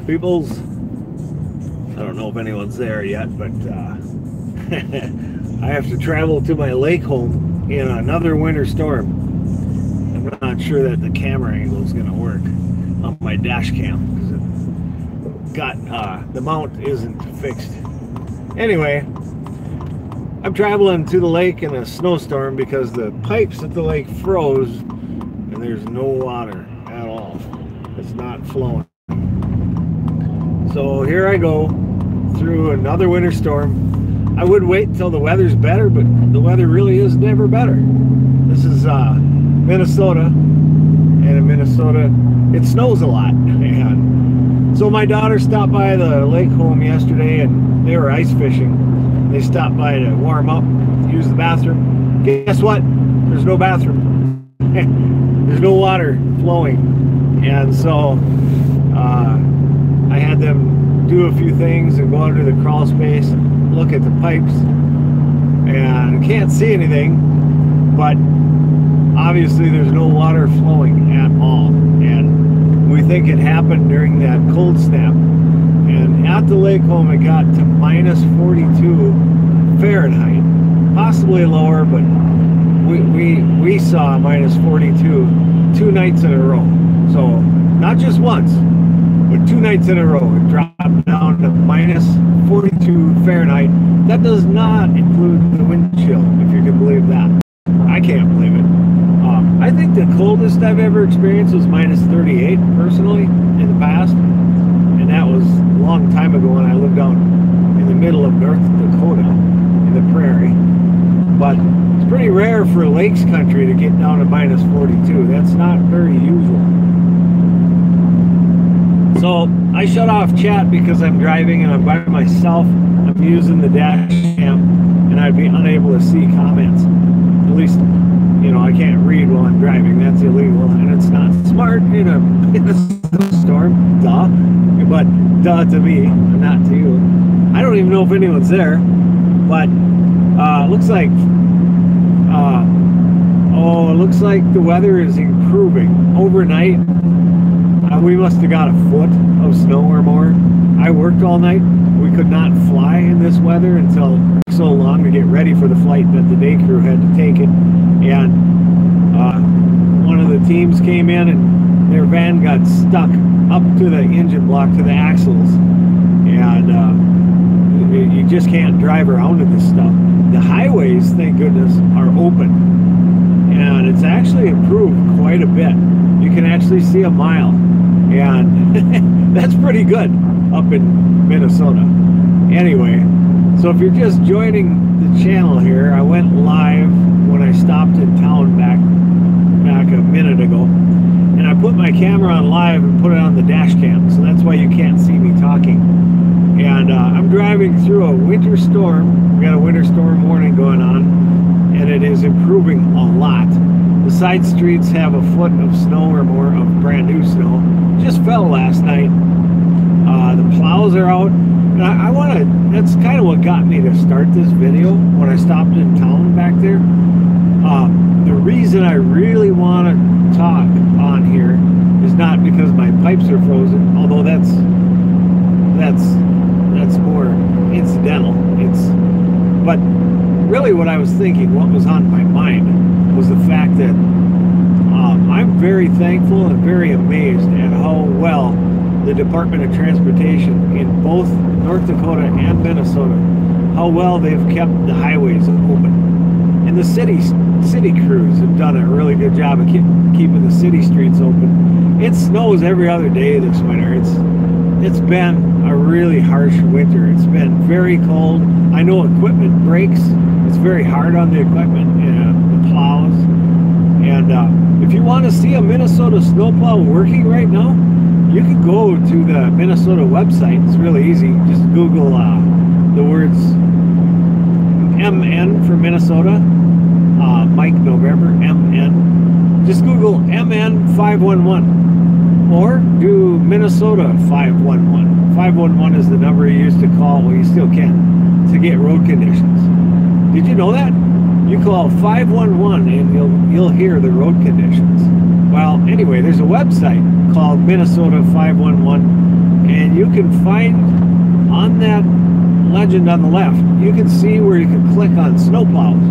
peoples. I don't know if anyone's there yet, but I have to travel to my lake home in another winter storm. I'm not sure that the camera angle is going to work on my dash cam because it got the mount isn't fixed. Anyway, I'm traveling to the lake in a snowstorm because the pipes at the lake froze and there's no water at all. It's not flowing. So here I go through another winter storm. I would wait until the weather's better, but the weather really is never better. This is Minnesota, and in Minnesota it snows a lot. And so my daughter stopped by the lake home yesterday and they were ice fishing. They stopped by to warm up, use the bathroom. Guess what? There's no bathroom. There's no water flowing. And so I had them do a few things and go under the crawl space and look at the pipes, and can't see anything, but obviously there's no water flowing at all, and we think it happened during that cold snap. And at the lake home it got to minus 42 Fahrenheit, possibly lower, but we saw minus 42 2 nights in a row. So not just once, but 2 nights in a row. It dropped down to minus 42 Fahrenheit. That does not include the wind chill, if you can believe that. I can't believe it. I think the coldest I've ever experienced was minus 38, personally, in the past. And that was a long time ago when I lived out in the middle of North Dakota, in the prairie. But it's pretty rare for lakes country to get down to minus 42. That's not very usual. So I shut off chat because I'm driving and I'm by myself. I'm using the dash cam and I'd be unable to see comments. At least, you know, I can't read while I'm driving. That's illegal and it's not smart in a snowstorm. Duh. But duh to me, not to you. I don't even know if anyone's there. But looks like it looks like the weather is improving overnight. We must have got a foot of snow or more. I worked all night. We could not fly in this weather until so long to get ready for the flight that the day crew had to take it. And one of the teams came in and their van got stuck up to the engine block, to the axles. And you just can't drive around in this stuff. The highways, thank goodness, are open. And it's actually improved quite a bit. You can actually see a mile. And that's pretty good up in Minnesota. Anyway, so if you're just joining the channel here, I went live when I stopped in town back a minute ago. And I put my camera on live and put it on the dash cam. So that's why you can't see me talking. And I'm driving through a winter storm. We got a winter storm warning going on. And it is improving a lot. The side streets have a foot of snow or more of brand new snow. Just fell last night. The plows are out. And I want to, that's kind of what got me to start this video when I stopped in town back there. The reason I really want to talk on here is not because my pipes are frozen, although that's more incidental. But really what I was thinking, what was on my mind, was the fact that I'm very thankful and very amazed at how well the Department of Transportation in both North Dakota and Minnesota, how well they've kept the highways open. And the city crews have done a really good job of keeping the city streets open. It snows every other day this winter. It's been a really harsh winter. It's been very cold. I know equipment breaks. It's very hard on the equipment, the plows. And if you want to see a Minnesota snowplow working right now, you can go to the Minnesota website. It's really easy. Just Google the words MN for Minnesota, Mike November, MN. Just Google MN 511 or do Minnesota 511. 511 is the number you used to call, well, you still can, to get road conditions. Did you know that? You call 511 and you'll hear the road conditions. Well, anyway, there's a website called Minnesota 511, and you can find on that legend on the left, you can see where you can click on snowplows,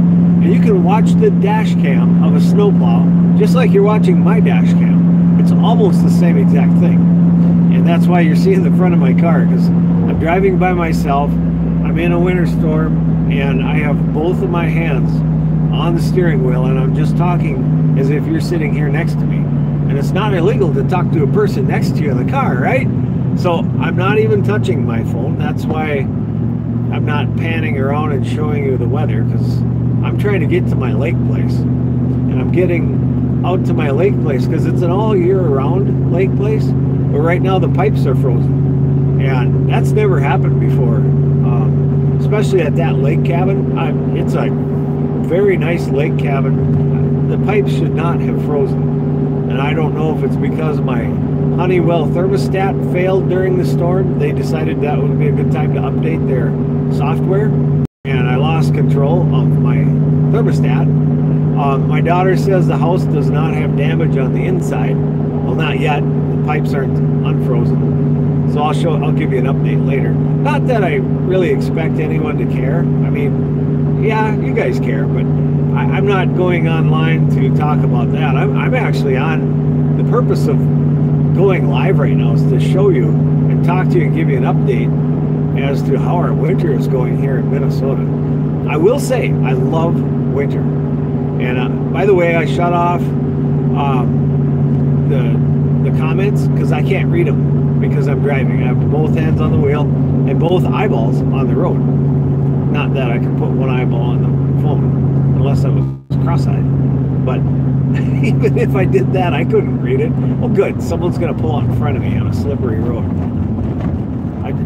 and you can watch the dash cam of a snowplow just like you're watching my dash cam. It's almost the same exact thing, and that's why you're seeing the front of my car, because I'm driving by myself. I'm in a winter storm, and I have both of my hands on the steering wheel, and I'm just talking as if you're sitting here next to me. And it's not illegal to talk to a person next to you in the car, right? So I'm not even touching my phone. That's why I'm not panning around and showing you the weather, because I'm trying to get to my lake place. And I'm getting out to my lake place because it's an all year round lake place, but right now the pipes are frozen. And that's never happened before, especially at that lake cabin. It's a very nice lake cabin. The pipes should not have frozen. And I don't know if it's because my Honeywell thermostat failed during the storm. They decided that would be a good time to update their software, and I lost control of my thermostat. My daughter says the house does not have damage on the inside. Well, not yet. The pipes aren't unfrozen. So I'll give you an update later. Not that I really expect anyone to care. I mean, yeah, you guys care, but I'm not going online to talk about that. I'm actually on, the purpose of going live right now is to show you and talk to you and give you an update as to how our winter is going here in Minnesota. I will say I love winter, and by the way, I shut off the comments because I can't read them because I'm driving. I have both hands on the wheel and both eyeballs on the road. Not that I can put one eyeball on the phone unless I was cross-eyed, but even if I did that, I couldn't read it. Well, good. Someone's going to pull out in front of me on a slippery road.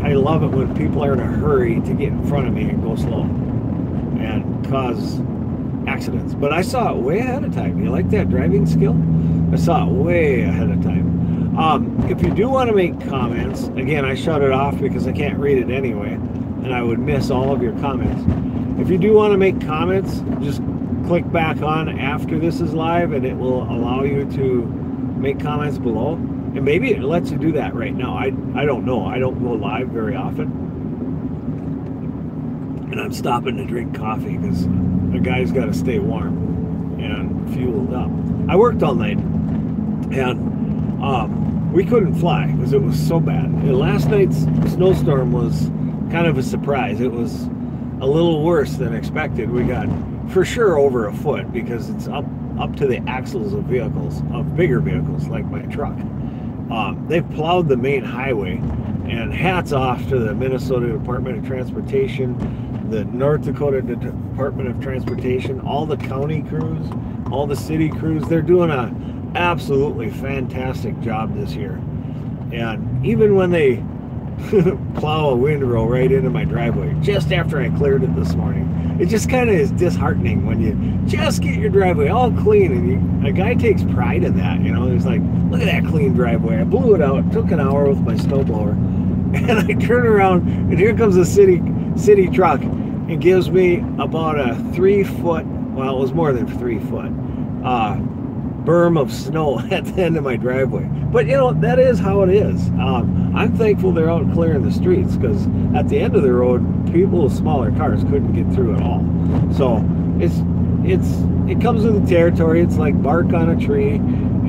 I love it when people are in a hurry to get in front of me and go slow and cause accidents. But I saw it way ahead of time. You like that driving skill? I saw it way ahead of time. If you do want to make comments, again, I shut it off because I can't read it anyway, and I would miss all of your comments. If you do want to make comments, just click back on after this is live, and it will allow you to make comments below. And maybe it lets you do that right now. I don't know. I don't go live very often. And I'm stopping to drink coffee because the guy's got to stay warm and fueled up. I worked all night, and we couldn't fly because it was so bad. And last night's snowstorm was kind of a surprise. It was a little worse than expected. We got for sure over a foot because it's up to the axles of vehicles, of bigger vehicles like my truck. They've plowed the main highway, and hats off to the Minnesota Department of Transportation, the North Dakota Department of Transportation, all the county crews, all the city crews. They're doing an absolutely fantastic job this year. And even when they plow a windrow right into my driveway just after I cleared it this morning, it just kind of is disheartening when you just get your driveway all clean, and a guy takes pride in that. You know, he's like, look at that clean driveway. I blew it out. It took an hour with my snowblower, and I turn around, and here comes a city truck and gives me about a 3 foot, well, it was more than 3 foot, berm of snow at the end of my driveway. But you know, that is how it is. I'm thankful they're out clearing the streets, because at the end of the road, people with smaller cars couldn't get through at all. So it comes with the territory. It's like bark on a tree.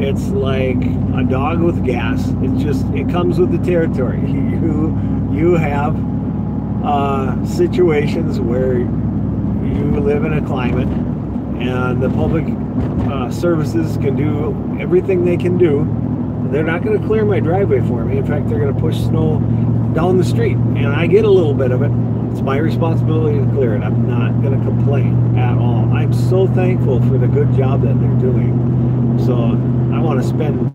It's like a dog with gas. It comes with the territory. You have situations where you live in a climate, and the public services can do everything they can do. They're not going to clear my driveway for me. In fact, they're going to push snow down the street, and I get a little bit of it. It's my responsibility to clear it. I'm not going to complain at all. I'm so thankful for the good job that they're doing. So I want to spend,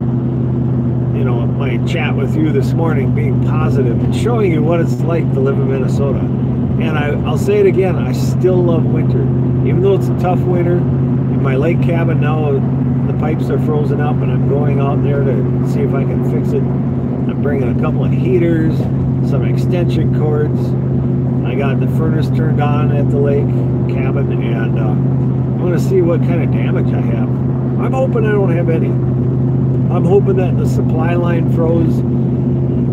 you know, my chat with you this morning being positive and showing you what it's like to live in Minnesota. And I'll say it again, I still love winter. Even though it's a tough winter, in my lake cabin now, the pipes are frozen up, and I'm going out there to see if I can fix it. I'm bringing a couple of heaters, some extension cords. I got the furnace turned on at the lake cabin, and I'm going to see what kind of damage I have. I'm hoping I don't have any. I'm hoping that the supply line froze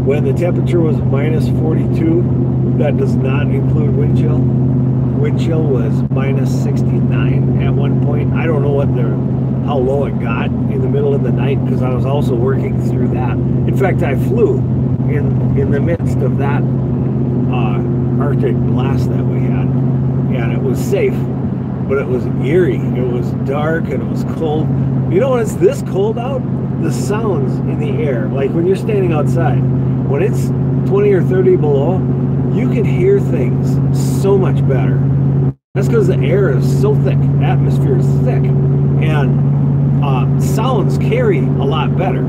when the temperature was minus 42, that does not include wind chill. Wind chill was minus 69 at one point. I don't know how low it got in the middle of the night, because I was also working through that. In fact, I flew in the midst of that Arctic blast that we had, and it was safe, but it was eerie. It was dark and it was cold. You know, when it's this cold out, the sounds in the air, like when you're standing outside, when it's 20 or 30 below, you can hear things so much better. That's because the air is so thick, the atmosphere is thick, and sounds carry a lot better.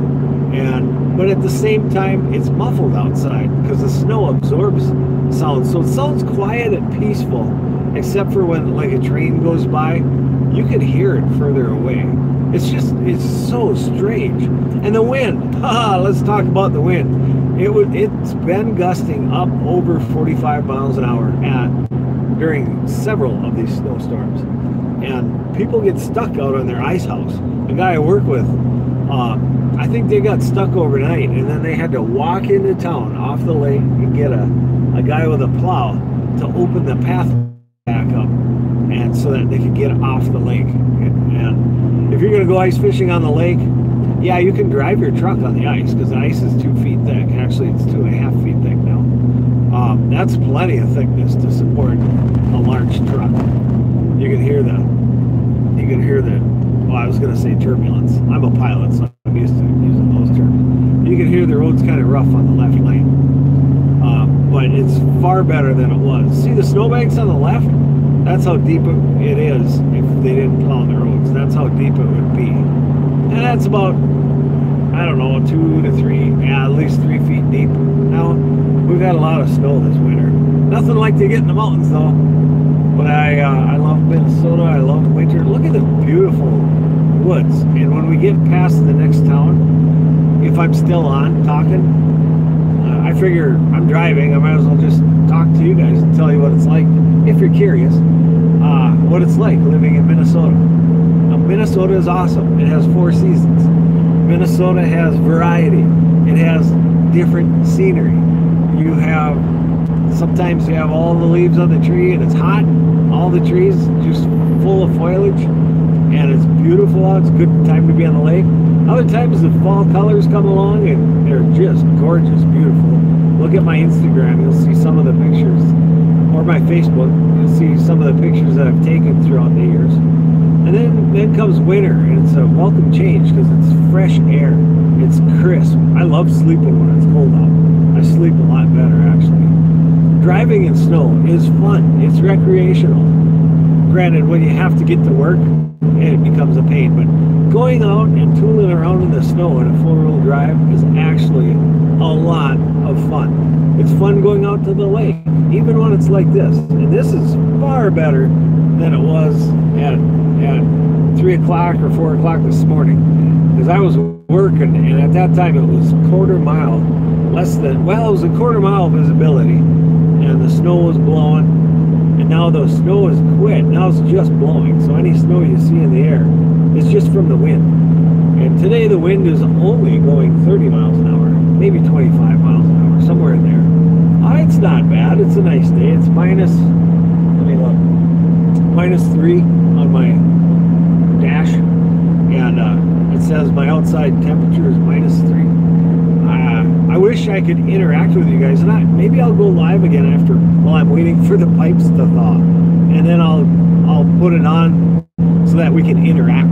But at the same time, it's muffled outside because the snow absorbs sound. So it sounds quiet and peaceful, except for when like a train goes by, you can hear it further away. It's so strange. And the wind, let's talk about the wind. It's been gusting up over 45 miles an hour during several of these snowstorms. And people get stuck out on their ice house. The guy I work with, I think they got stuck overnight, and then they had to walk into town off the lake and get a guy with a plow to open the path back up, and so that they could get off the lake. And if you're going to go ice fishing on the lake, yeah, you can drive your truck on the ice, because the ice is 2 feet thick. Actually, it's 2.5 feet thick now. That's plenty of thickness to support a large truck. You can hear the, well, I was going to say turbulence. I'm a pilot, so I'm used to using those terms. You can hear the road's kind of rough on the left lane. But it's far better than it was. See the snowbanks on the left? That's how deep it is if they didn't plow the roads. That's how deep it would be. And that's about, I don't know, 2 to 3, yeah, at least 3 feet deep. Now, we've had a lot of snow this winter. Nothing like to get in the mountains, though. But I love Minnesota. I love winter. Look at the beautiful woods. And when we get past the next town, if I'm still on talking, I figure I'm driving. I might as well just talk to you guys and tell you what it's like, if you're curious, what it's like living in Minnesota. Now, Minnesota is awesome. It has 4 seasons. Minnesota has variety. It has different scenery. Sometimes you have all the leaves on the tree and it's hot. All the trees just full of foliage, and it's beautiful out. It's a good time to be on the lake. Other times the fall colors come along and they're just gorgeous, beautiful. Look at my Instagram, you'll see some of the pictures, or my Facebook, you'll see some of the pictures that I've taken throughout the years. And then comes winter, and it's a welcome change because it's fresh air. It's crisp. I love sleeping when it's cold out. I sleep a lot better, actually. Driving in snow is fun. It's recreational. Granted, when you have to get to work, it becomes a pain. But going out and tooling around in the snow in a 4-wheel drive is actually a lot of fun. It's fun going out to the lake, even when it's like this. And this is far better than it was at 3 o'clock or 4 o'clock this morning. Because I was working, and at that time it was quarter mile, it was a quarter mile visibility. And the snow was blowing, and now the snow is quit. Now it's just blowing, so any snow you see in the air is just from the wind. And today the wind is only going 30 miles an hour, maybe 25 miles an hour, somewhere in there. It's not bad. It's a nice day. It's minus 3 on my dash, and it says my outside temperature is minus 3. I wish I could interact with you guys, and maybe I'll go live again while I'm waiting for the pipes to thaw, and then I'll put it on so that we can interact.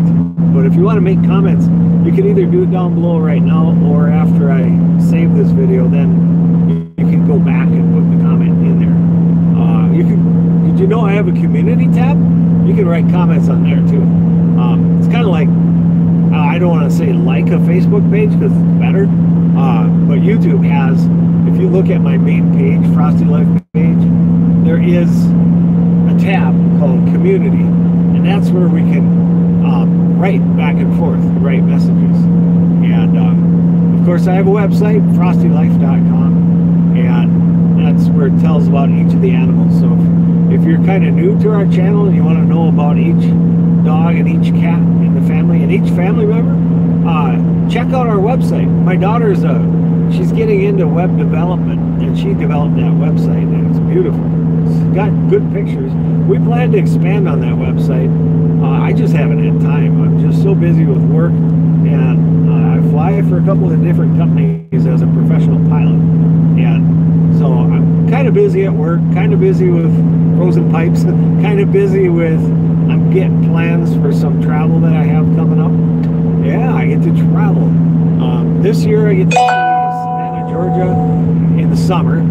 But if you want to make comments, you can either do it down below right now, or after I save this video, then you can go back and put the comment in there. Did you know I have a community tab? You can write comments on there too. It's kind of like, I don't want to say like a Facebook page because it's better, but YouTube has, if you look at my main page, Frosty Life page, there is a tab called Community, and that's where we can write back and forth, write messages. And of course I have a website, frostylife.com, and that's where it tells about each of the animals. So if you're kind of new to our channel and you want to know about each dog and each cat in the family and each family member, check out our website. My daughter's a she's getting into web development, and she developed that website, and it's beautiful. It's got good pictures. We plan to expand on that website. I just haven't had time. I'm just so busy with work, and I fly for a couple of different companies as a professional pilot, and so I'm kind of busy at work, kind of busy with frozen pipes, kind of busy with, I'm getting plans for some travel that I have coming up. Yeah, I get to travel. This year I get to Savannah, Georgia in the summer.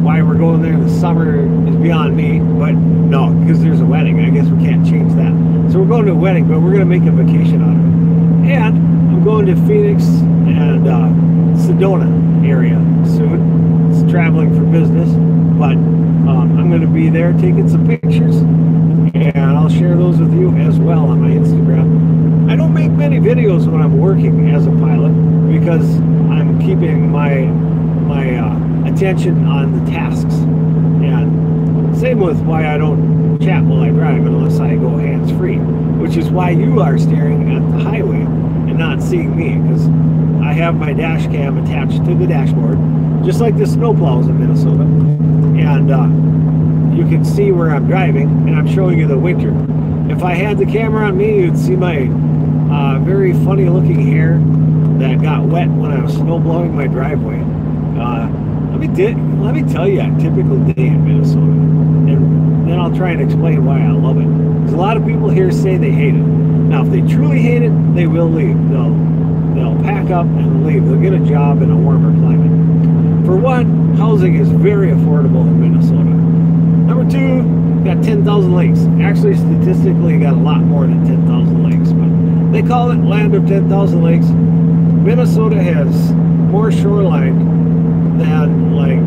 Why we're going there in the summer is beyond me, but no, because there's a wedding. I guess we can't change that. So we're going to a wedding, but we're going to make a vacation out of it. And I'm going to Phoenix and Sedona area soon. It's traveling for business, but I'm going to be there taking some pictures, and I'll share those with you as well on my Instagram. I don't make many videos when I'm working as a pilot because I'm keeping my attention on the tasks, and same with why I don't chat while I drive unless I go hands-free, which is why you are staring at the highway and not seeing me, because I have my dash cam attached to the dashboard just like the snow plows in Minnesota, and you can see where I'm driving, and I'm showing you the winter. If I had the camera on me, you'd see my very funny looking hair that got wet when I was snow blowing my driveway. Let me tell you a typical day in Minnesota, and then I'll try and explain why I love it. Because a lot of people here say they hate it. Now, if they truly hate it, they will leave. They'll pack up and leave. They'll get a job in a warmer climate. For one, housing is very affordable in Minnesota. Number two, got 10,000 lakes. Actually, statistically, got a lot more than 10,000 lakes, but they call it land of 10,000 lakes. Minnesota has more shoreline than, like,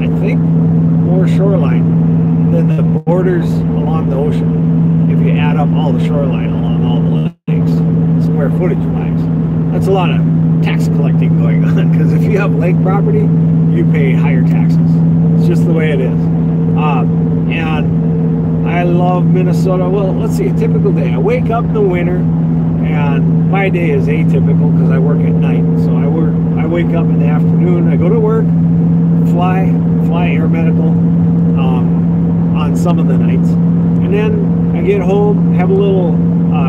I think more shoreline than the borders along the ocean. If you add up all the shoreline along all the lakes, square footage wise, that's a lot of tax collecting going on, because if you have lake property, you pay higher taxes. It's just the way it is. And I love Minnesota. Well, let's see, a typical day. I wake up in the winter, and my day is atypical because I work at night. So I wake up in the afternoon, I go to work, fly air medical on some of the nights, and then I get home, have a little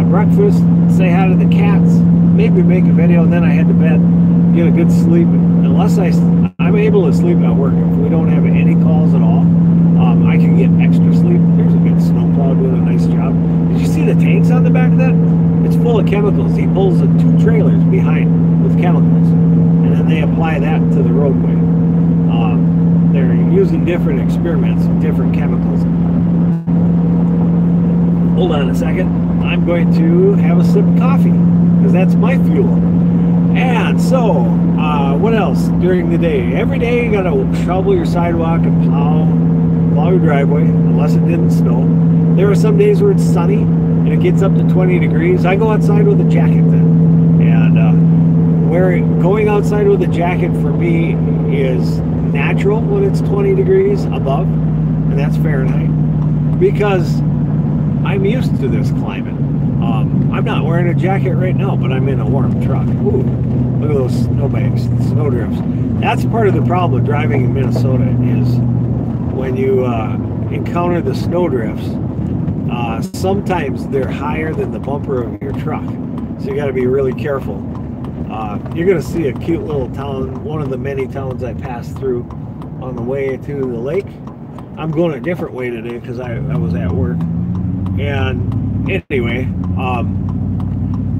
breakfast, say hi to the cats, maybe make a video, and then I head to bed, get a good sleep. Unless I'm able to sleep at work. If we don't have any calls at all, I can get extra sleep. There's a good snowplow doing a nice job. Did you see the tanks on the back of that? It's full of chemicals. He pulls the 2 trailers behind with chemicals, and then they apply that to the roadway. They're using different experiments with different chemicals. Hold on a second. I'm going to have a sip of coffee because that's my fuel. And so, what else during the day? Every day you gotta shovel your sidewalk and plow your driveway, unless it didn't snow. There are some days where it's sunny and it gets up to 20 degrees. I go outside with a jacket then. And going outside with a jacket for me is natural when it's 20 degrees above, and that's Fahrenheit, because I'm used to this climate. I'm not wearing a jacket right now, but I'm in a warm truck. Ooh, look at those snowbanks, snow drifts. That's part of the problem with driving in Minnesota, is when you encounter the snow drifts, sometimes they're higher than the bumper of your truck. So you got to be really careful. You're going to see a cute little town, one of the many towns I passed through on the way to the lake. I'm going a different way today because I was at work. And anyway,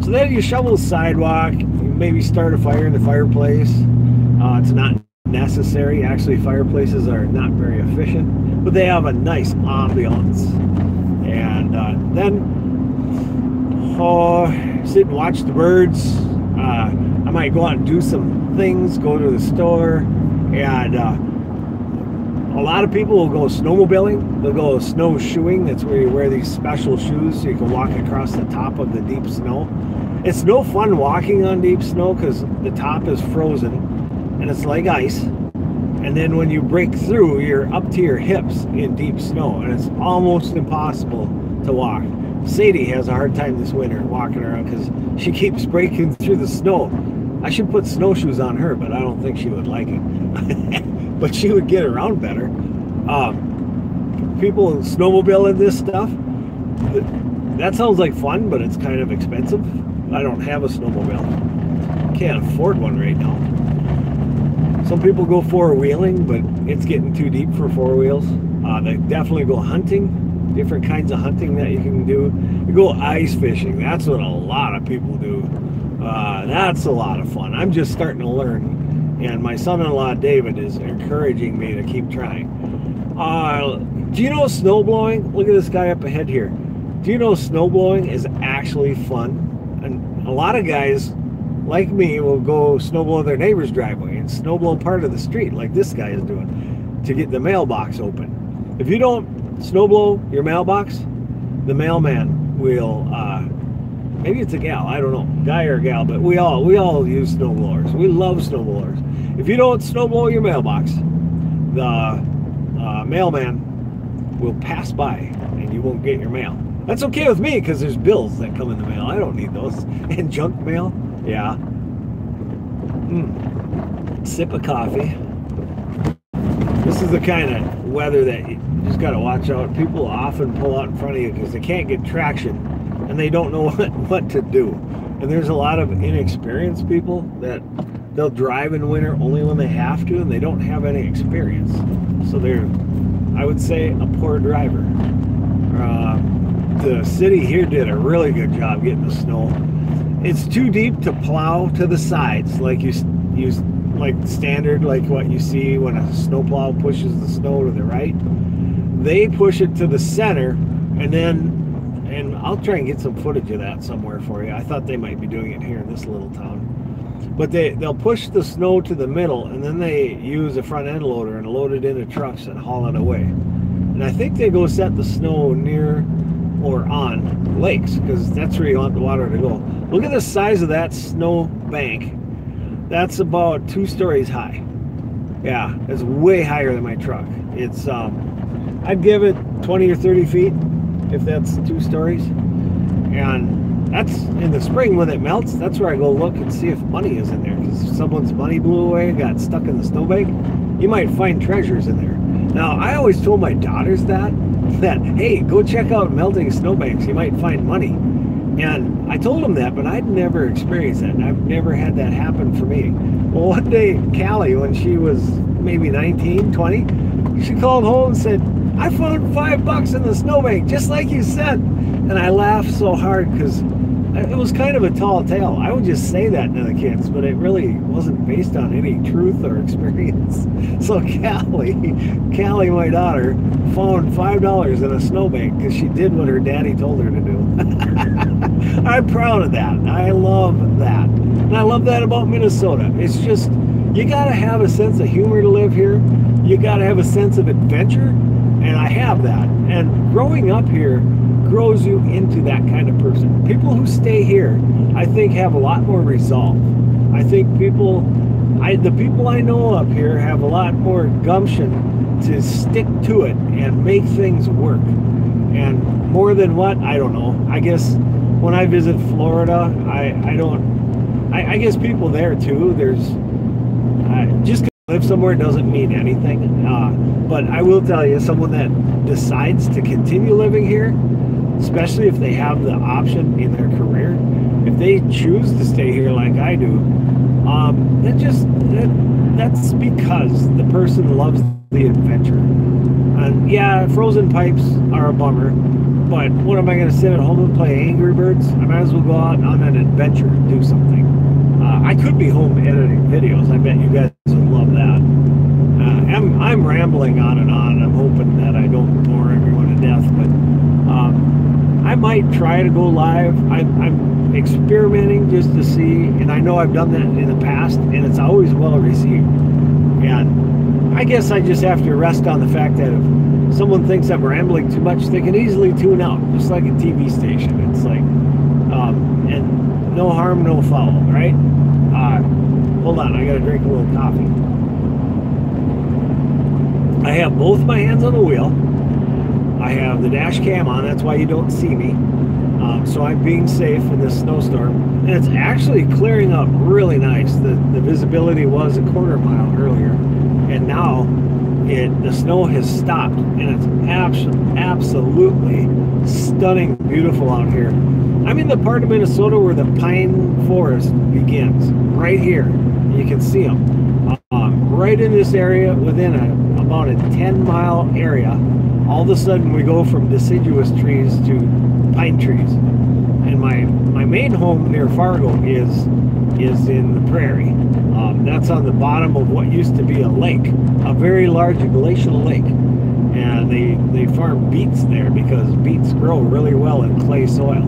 so then you shovel the sidewalk, you maybe start a fire in the fireplace. It's not necessary. Actually, fireplaces are not very efficient, but they have a nice ambiance. And then sit and watch the birds. I might go out and do some things, go to the store, and a lot of people will go snowmobiling. They'll go snowshoeing. That's where you wear these special shoes so you can walk across the top of the deep snow. It's no fun walking on deep snow because the top is frozen and it's like ice. And then when you break through, you're up to your hips in deep snow, and it's almost impossible to walk. Sadie has a hard time this winter walking around because she keeps breaking through the snow. I should put snowshoes on her, but I don't think she would like it. But she would get around better. People snowmobile and this stuff, that sounds like fun, but it's kind of expensive. I don't have a snowmobile. Can't afford one right now. Some people go four-wheeling, but it's getting too deep for four wheels. They definitely go hunting, different kinds of hunting that you can do. You go ice fishing. That's what a lot of people do. That's a lot of fun. I'm just starting to learn, and my son-in-law David is encouraging me to keep trying. Do you know snowblowing? Look at this guy up ahead here. Do you know snowblowing is actually fun? And a lot of guys like me will go snowblow their neighbor's driveway and snowblow part of the street like this guy is doing to get the mailbox open. If you don't snowblow your mailbox, the mailman will, maybe it's a gal, I don't know, guy or gal, but we all use snowblowers. We love snowblowers. If you don't snowblow your mailbox, the mailman will pass by and you won't get your mail. That's okay with me because there's bills that come in the mail. I don't need those. And junk mail, yeah. Sip of coffee. This is the kind of weather that you just got to watch out. People often pull out in front of you because they can't get traction and they don't know what to do. And there's a lot of inexperienced people that they'll drive in winter only when they have to, and they don't have any experience. So they're, I would say, a poor driver. The city here did a really good job getting the snow. It's too deep to plow to the sides like you like standard, like what you see when a snowplow pushes the snow to the right. They push it to the center, and I'll try and get some footage of that somewhere for you. I thought they might be doing it here in this little town. But they'll push the snow to the middle, and then they use a front end loader and load it into trucks and haul it away. And I think they go set the snow near or on lakes, because that's where you want the water to go. Look at the size of that snow bank. That's about 2 stories high. Yeah, it's way higher than my truck. It's I'd give it 20 or 30 feet if that's 2 stories. And that's in the spring when it melts. That's where I go look and see if money is in there, because if someone's money blew away and got stuck in the snowbank, you might find treasures in there. Now, I always told my daughters that hey, go check out melting snowbanks, you might find money. And I told them that, but I'd never experienced that. I've never had that happen for me. Well, one day, Callie, when she was maybe 19, 20, she called home and said, I found $5 in the snowbank, just like you said. And I laughed so hard because it was kind of a tall tale. I would just say that to the kids, but it really wasn't based on any truth or experience. So Callie, my daughter, found $5 in a snowbank because she did what her daddy told her to do. I'm proud of that. I love that. And I love that about Minnesota. It's just, you got to have a sense of humor to live here. You got to have a sense of adventure. And I have that. And growing up here grows you into that kind of person. People who stay here, I think, have a lot more resolve. I think the people I know up here have a lot more gumption to stick to it and make things work. And more than what, I don't know. I guess when I visit Florida, I guess people there too, there's just to live somewhere doesn't mean anything. But I will tell you, someone that decides to continue living here, especially if they have the option in their career, if they choose to stay here like I do, that's because the person loves the adventure. And yeah, frozen pipes are a bummer, but what am I going to sit at home and play Angry Birds? I might as well go out on an adventure and do something. I could be home editing videos. I bet you guys would love that. I'm rambling on and on. I'm hoping that I don't bore everyone to death, but I might try to go live. I'm experimenting just to see, and I know I've done that in the past, and it's always well received. And I guess I just have to rest on the fact that if someone thinks I'm rambling too much, they can easily tune out, just like a TV station. It's like, and no harm, no foul, right? Hold on, I gotta drink a little coffee. I have both my hands on the wheel. I have the dash cam on, that's why you don't see me. So I'm being safe in this snowstorm, and it's actually clearing up really nice. The visibility was a quarter mile earlier, and now the snow has stopped, and it's absolutely stunning, beautiful out here. I'm in the part of Minnesota where the pine forest begins, right here. You can see them right in this area, within about a 10-mile area. All of a sudden we go from deciduous trees to pine trees. And my main home near Fargo is in the prairie. That's on the bottom of what used to be a lake, a very large glacial lake. And they farm beets there because beets grow really well in clay soil.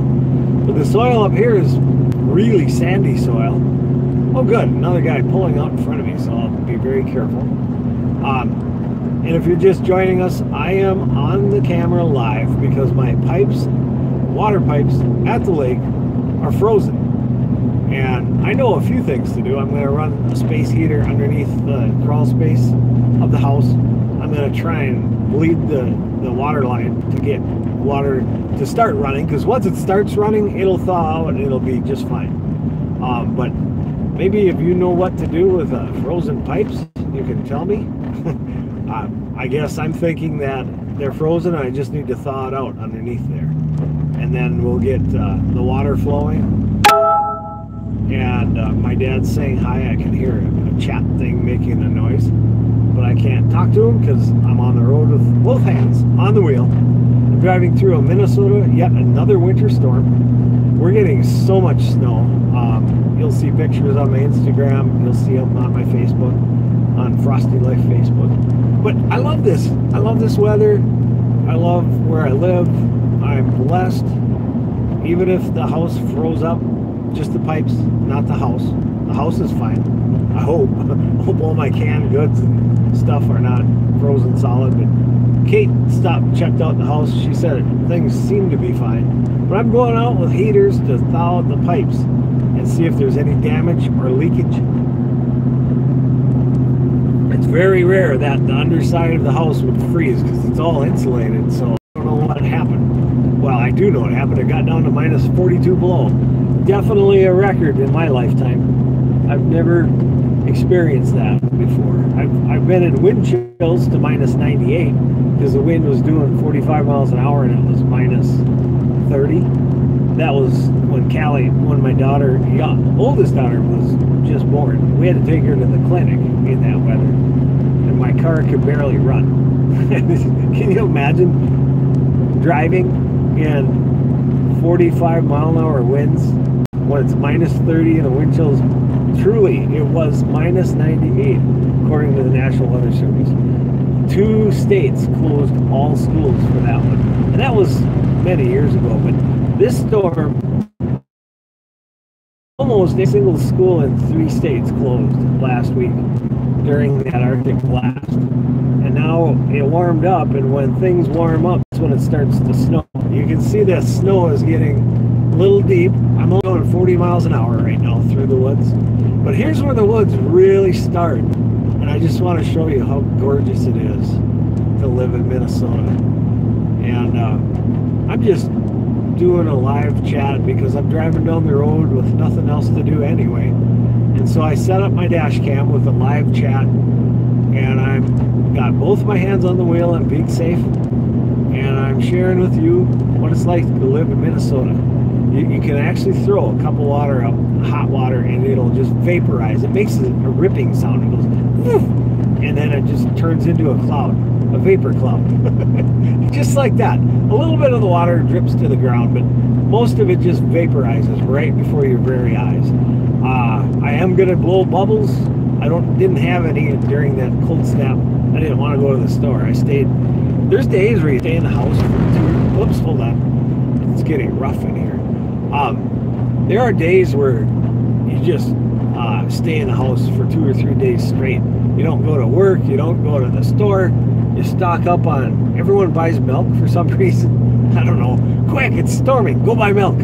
But the soil up here is really sandy soil. Oh good, another guy pulling out in front of me, so I'll be very careful. And if you're just joining us, I am on the camera live because my pipes, water pipes at the lake, are frozen. And I know a few things to do. I'm going to run a space heater underneath the crawl space of the house. I'm going to try and bleed the water line to get water to start running, because once it starts running, it'll thaw out and it'll be just fine. But maybe if you know what to do with frozen pipes, you can tell me. I guess I'm thinking that they're frozen and I just need to thaw it out underneath there. And then we'll get the water flowing. And my dad's saying hi. I can hear a chat thing making a noise. But I can't talk to him because I'm on the road with both hands on the wheel. I'm driving through Minnesota, yet another winter storm. We're getting so much snow. You'll see pictures on my Instagram. You'll see them on my Facebook, on Frosty Life Facebook. But I love this. I love this weather. I love where I live. I'm blessed. Even if the house froze up, just the pipes, not the house. The house is fine. I hope. I hope all my canned goods and stuff are not frozen solid. But Kate stopped and checked out the house. She said things seem to be fine. But I'm going out with heaters to thaw out the pipes and see if there's any damage or leakage. It's very rare that the underside of the house would freeze because it's all insulated, so I don't know what happened. Well, I do know what happened. It got down to minus 42 below. Definitely a record in my lifetime. I've never experienced that before. I've been in wind chills to minus 98 because the wind was doing 45 miles an hour and it was minus 30. That was when Callie, when my daughter, oldest daughter, was just born. We had to take her to the clinic in that weather, and my car could barely run. Can you imagine driving in 45 mile an hour winds when it's minus 30 and the wind chills? Truly, it was minus 98 according to the National Weather Service. 2 states closed all schools for that one, and that was many years ago. But this storm, almost a single school in 3 states closed last week during that Arctic blast. And now it warmed up, and when things warm up, that's when it starts to snow. You can see that snow is getting a little deep. I'm only going 40 miles an hour right now through the woods. But here's where the woods really start. And I just want to show you how gorgeous it is to live in Minnesota. And I'm just doing a live chat because I'm driving down the road with nothing else to do anyway. And so I set up my dash cam with a live chat, and I've got both my hands on the wheel and being safe, and I'm sharing with you what it's like to live in Minnesota. You can actually throw a cup of water up, hot water, and it'll just vaporize. It makes a ripping sound. It goes woof, and then it just turns into a cloud, a vapor cloud. Just like that. A little bit of the water drips to the ground, but most of it just vaporizes right before your very eyes. I am going to blow bubbles. I didn't have any during that cold snap. I didn't want to go to the store. I stayed. There's days where you stay in the house for 2. Whoops, hold on. It's getting rough in here. There are days where you just stay in the house for 2 or 3 days straight. You don't go to work. You don't go to the store. You stock up on. Everyone buys milk for some reason. I don't know. Quick, it's storming. Go buy milk.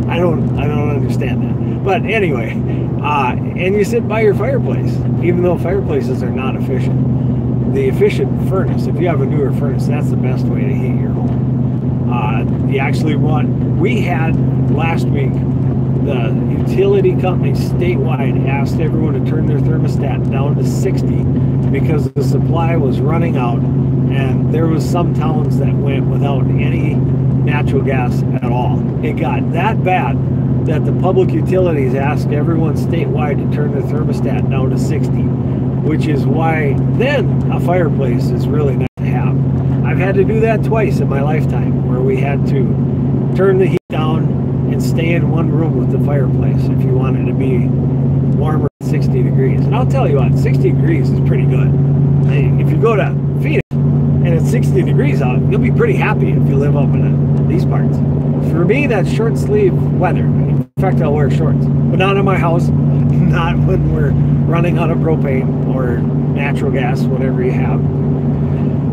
I don't understand that. But anyway, and you sit by your fireplace, even though fireplaces are not efficient. The efficient furnace, if you have a newer furnace, that's the best way to heat your home. We had last week, the utility company statewide asked everyone to turn their thermostat down to 60 because the supply was running out, and there was some towns that went without any natural gas at all. It got that bad that the public utilities asked everyone statewide to turn their thermostat down to 60, which is why then a fireplace is really nice to have. I've had to do that twice in my lifetime, where we had to turn the heat down and stay in one room with the fireplace if you want it to be warmer than 60 degrees. And I'll tell you what, 60 degrees is pretty good. If you go to Phoenix and it's 60 degrees out, you'll be pretty happy if you live up in these parts. For me, that's short sleeve weather. In fact, I'll wear shorts, but not in my house, not when we're running out of propane or natural gas, whatever you have.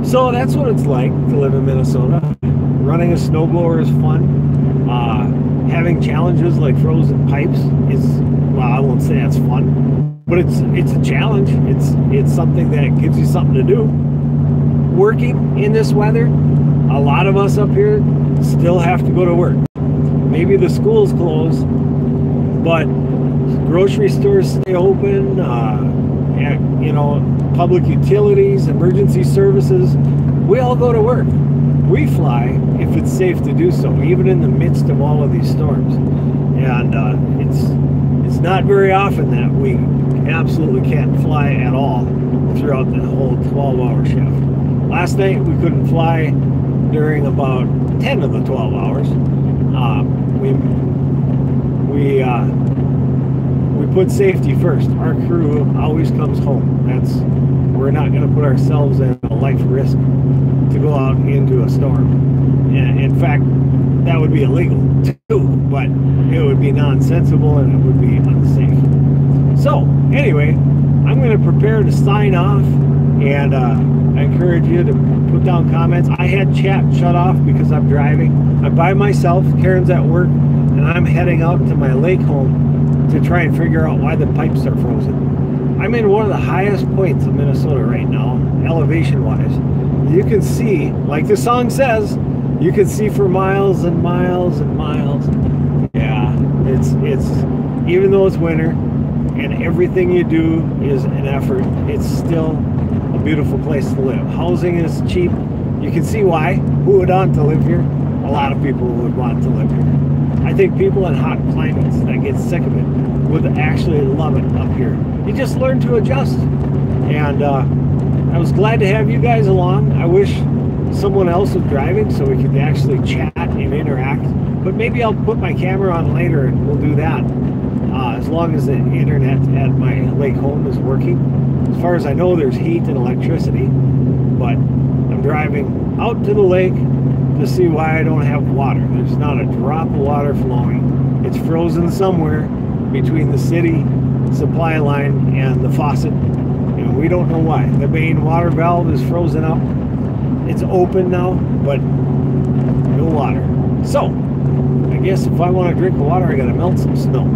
So that's what it's like to live in Minnesota. Running a snowblower is fun. Having challenges like frozen pipes is, well, I won't say that's fun, but it's a challenge. It's something that gives you something to do. Working in this weather, a lot of us up here still have to go to work. Maybe the school's closed, but grocery stores stay open, and, you know, public utilities, emergency services, we all go to work. We fly if it's safe to do so, even in the midst of all of these storms. And it's not very often that we absolutely can't fly at all throughout the whole 12-hour shift. Last night we couldn't fly during about 10 of the 12 hours. We put safety first. Our crew always comes home. We're not going to put ourselves in a life risk to go out into a storm. And in fact, that would be illegal too, but it would be nonsensical and it would be unsafe. So anyway, I'm going to prepare to sign off, and I encourage you to put down comments. I had chat shut off because I'm driving. I'm by myself. Karen's at work, and I'm heading out to my lake home to try and figure out why the pipes are frozen. I'm in one of the highest points of Minnesota right now, elevation-wise. You can see, like the song says, you can see for miles and miles and miles. Yeah, it's even though it's winter and everything you do is an effort, it's still a beautiful place to live. Housing is cheap. You can see why. Who would want to live here? A lot of people would want to live here. I think people in hot climates that get sick of it would actually love it up here. You just learn to adjust. And I was glad to have you guys along. I wish someone else was driving so we could actually chat and interact. But maybe I'll put my camera on later and we'll do that. As long as the internet at my lake home is working. As far as I know, there's heat and electricity. But I'm driving out to the lake to see why I don't have water. There's not a drop of water flowing. It's frozen somewhere between the city supply line and the faucet. And we don't know why. The main water valve is frozen up. It's open now, but no water. So, I guess if I want to drink the water, I gotta melt some snow.